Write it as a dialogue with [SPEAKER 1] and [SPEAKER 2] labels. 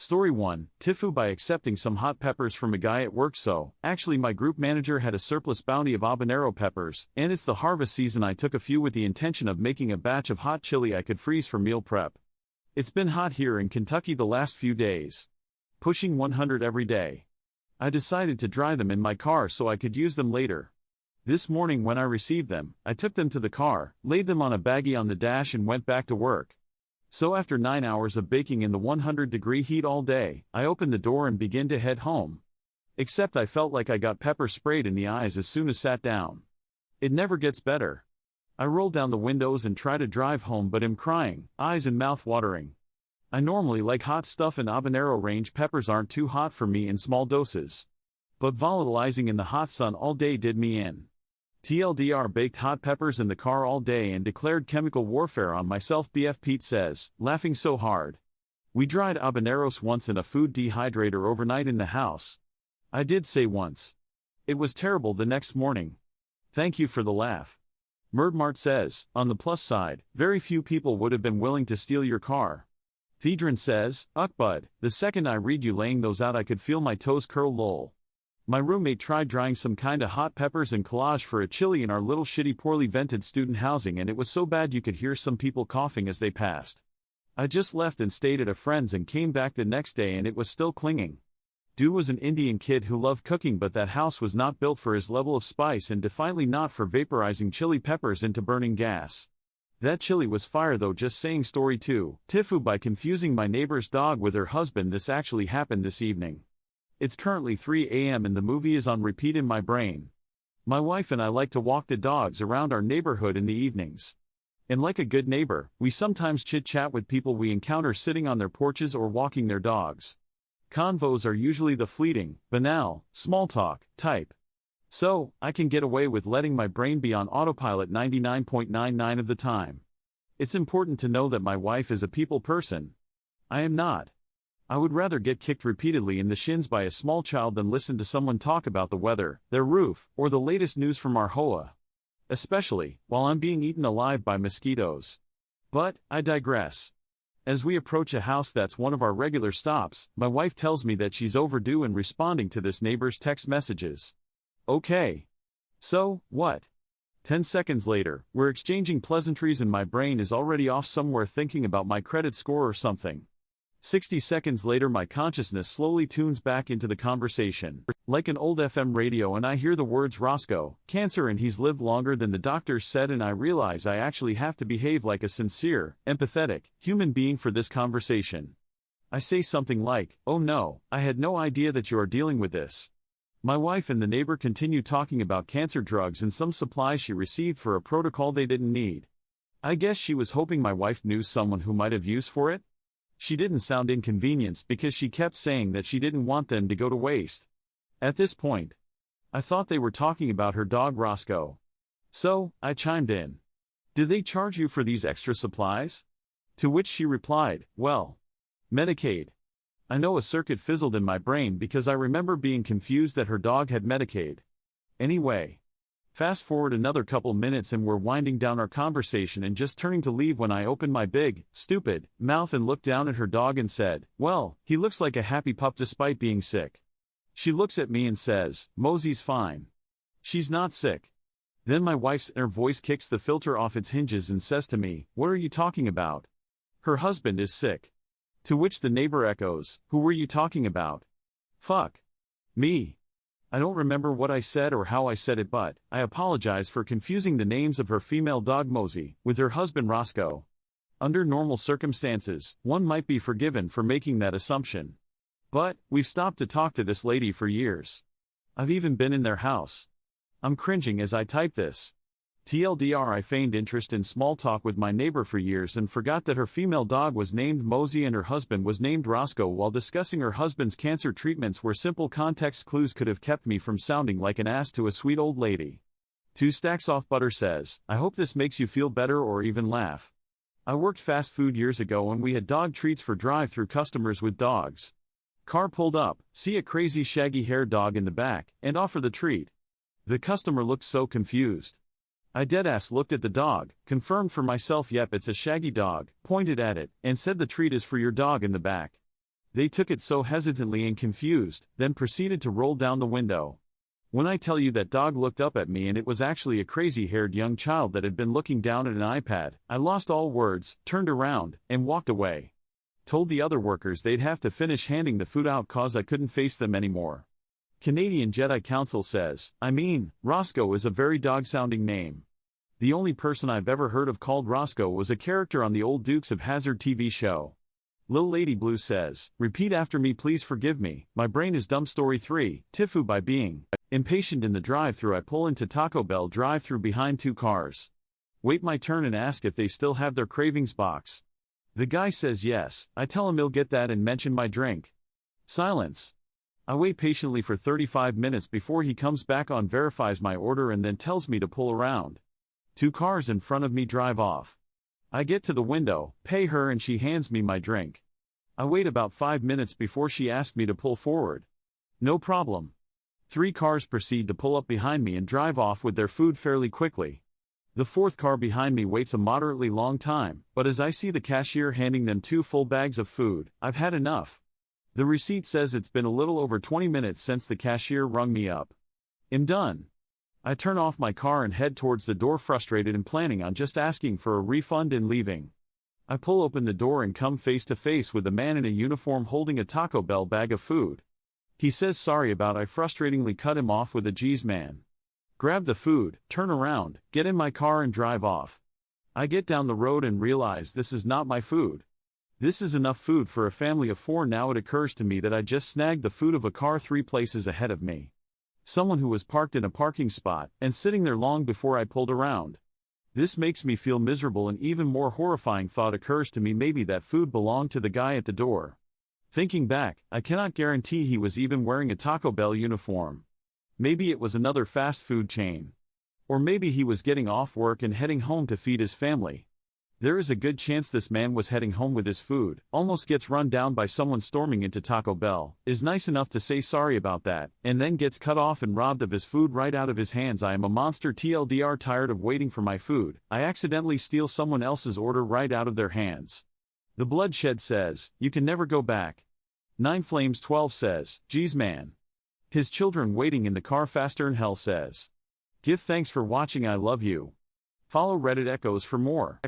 [SPEAKER 1] Story 1, TIFU by accepting some hot peppers from a guy at work. So, actually my group manager had a surplus bounty of habanero peppers, and it's the harvest season. I took a few with the intention of making a batch of hot chili I could freeze for meal prep. It's been hot here in Kentucky the last few days. Pushing 100 every day. I decided to dry them in my car so I could use them later. This morning when I received them, I took them to the car, laid them on a baggie on the dash and went back to work. So after 9 hours of baking in the 100-degree heat all day, I opened the door and began to head home. Except I felt like I got pepper sprayed in the eyes as soon as sat down. It never gets better. I roll down the windows and try to drive home but am crying, eyes and mouth watering. I normally like hot stuff and habanero range peppers aren't too hot for me in small doses. But volatilizing in the hot sun all day did me in. TLDR baked hot peppers in the car all day and declared chemical warfare on myself. BF Pete says, laughing so hard. We dried habaneros once in a food dehydrator overnight in the house. I did say once. It was terrible the next morning. Thank you for the laugh. Murdmart says, on the plus side, very few people would have been willing to steal your car. Thedron says, bud, the second I read you laying those out I could feel my toes curl. Lol. My roommate tried drying some kinda hot peppers and collage for a chili in our little shitty poorly vented student housing and it was so bad you could hear some people coughing as they passed. I just left and stayed at a friend's and came back the next day and it was still clinging. Dude was an Indian kid who loved cooking but that house was not built for his level of spice and definitely not for vaporizing chili peppers into burning gas. That chili was fire though. Just saying. Story 2, TIFU by confusing my neighbor's dog with her husband. This actually happened this evening. It's currently 3 a.m. and the movie is on repeat in my brain. My wife and I like to walk the dogs around our neighborhood in the evenings. And like a good neighbor, we sometimes chit-chat with people we encounter sitting on their porches or walking their dogs. Convos are usually the fleeting, banal, small talk type. So, I can get away with letting my brain be on autopilot 99.99% of the time. It's important to know that my wife is a people person. I am not. I would rather get kicked repeatedly in the shins by a small child than listen to someone talk about the weather, their roof, or the latest news from our hoa. Especially, while I'm being eaten alive by mosquitoes. But, I digress. As we approach a house that's one of our regular stops, my wife tells me that she's overdue in responding to this neighbor's text messages. Okay. So, what? 10 seconds later, we're exchanging pleasantries and my brain is already off somewhere thinking about my credit score or something. 60 seconds later my consciousness slowly tunes back into the conversation, like an old FM radio, and I hear the words Roscoe, cancer and he's lived longer than the doctors said, and I realize I actually have to behave like a sincere, empathetic, human being for this conversation. I say something like, oh no, I had no idea that you are dealing with this. My wife and the neighbor continue talking about cancer drugs and some supplies she received for a protocol they didn't need. I guess she was hoping my wife knew someone who might have use for it? She didn't sound inconvenienced because she kept saying that she didn't want them to go to waste. At this point, I thought they were talking about her dog Roscoe. So, I chimed in. Did they charge you for these extra supplies? To which she replied, well, Medicaid. I know a circuit fizzled in my brain because I remember being confused that her dog had Medicaid. Anyway. Fast forward another couple minutes and we're winding down our conversation and just turning to leave when I opened my big, stupid, mouth and looked down at her dog and said, well, he looks like a happy pup despite being sick. She looks at me and says, Mosey's fine. She's not sick. Then my wife's inner voice kicks the filter off its hinges and says to me, what are you talking about? Her husband is sick. To which the neighbor echoes, who were you talking about? Fuck. Me. I don't remember what I said or how I said it, but I apologize for confusing the names of her female dog Mosey with her husband Roscoe. Under normal circumstances, one might be forgiven for making that assumption. But we've stopped to talk to this lady for years. I've even been in their house. I'm cringing as I type this. TLDR, I feigned interest in small talk with my neighbor for years and forgot that her female dog was named Mosey and her husband was named Roscoe while discussing her husband's cancer treatments, where simple context clues could have kept me from sounding like an ass to a sweet old lady. 2 Stacks Off Butter says, I hope this makes you feel better or even laugh. I worked fast food years ago and we had dog treats for drive-through customers with dogs. Car pulled up, see a crazy shaggy haired dog in the back, and offer the treat. The customer looked so confused. I deadass looked at the dog, confirmed for myself, yep, it's a shaggy dog, pointed at it, and said the treat is for your dog in the back. They took it so hesitantly and confused, then proceeded to roll down the window. When I tell you that dog looked up at me and it was actually a crazy-haired young child that had been looking down at an iPad, I lost all words, turned around, and walked away. Told the other workers they'd have to finish handing the food out cause I couldn't face them anymore. Canadian Jedi Council says, Roscoe is a very dog-sounding name. The only person I've ever heard of called Roscoe was a character on the old Dukes of Hazzard TV show. Lil Lady Blue says, repeat after me please forgive me, my brain is dumb. Story 3, TIFU. By being impatient in the drive-thru I pull into Taco Bell drive-thru behind 2 cars. Wait my turn and ask if they still have their cravings box. The guy says yes, I tell him he'll get that and mention my drink. Silence. I wait patiently for 35 minutes before he comes back on, verifies my order and then tells me to pull around. 2 cars in front of me drive off. I get to the window, pay her and she hands me my drink. I wait about 5 minutes before she asks me to pull forward. No problem. 3 cars proceed to pull up behind me and drive off with their food fairly quickly. The 4th car behind me waits a moderately long time, but as I see the cashier handing them 2 full bags of food, I've had enough. The receipt says it's been a little over 20 minutes since the cashier rung me up. I'm done. I turn off my car and head towards the door, frustrated and planning on just asking for a refund and leaving. I pull open the door and come face to face with a man in a uniform holding a Taco Bell bag of food. He says sorry about I frustratingly cut him off with a geez man. Grab the food, turn around, get in my car and drive off. I get down the road and realize this is not my food. This is enough food for a family of 4. Now it occurs to me that I just snagged the food of a car 3 places ahead of me. Someone who was parked in a parking spot and sitting there long before I pulled around. This makes me feel miserable. An even more horrifying thought occurs to me: maybe that food belonged to the guy at the door. Thinking back, I cannot guarantee he was even wearing a Taco Bell uniform. Maybe it was another fast food chain. Or maybe he was getting off work and heading home to feed his family. There is a good chance this man was heading home with his food, almost gets run down by someone storming into Taco Bell, is nice enough to say sorry about that, and then gets cut off and robbed of his food right out of his hands. I am a monster. TLDR, tired of waiting for my food, I accidentally steal someone else's order right out of their hands. The Bloodshed says, you can never go back. 9 Flames 12 says, geez man. His children waiting in the car. Faster in Hell says, give thanks for watching, I love you. Follow Reddit Echoes for more.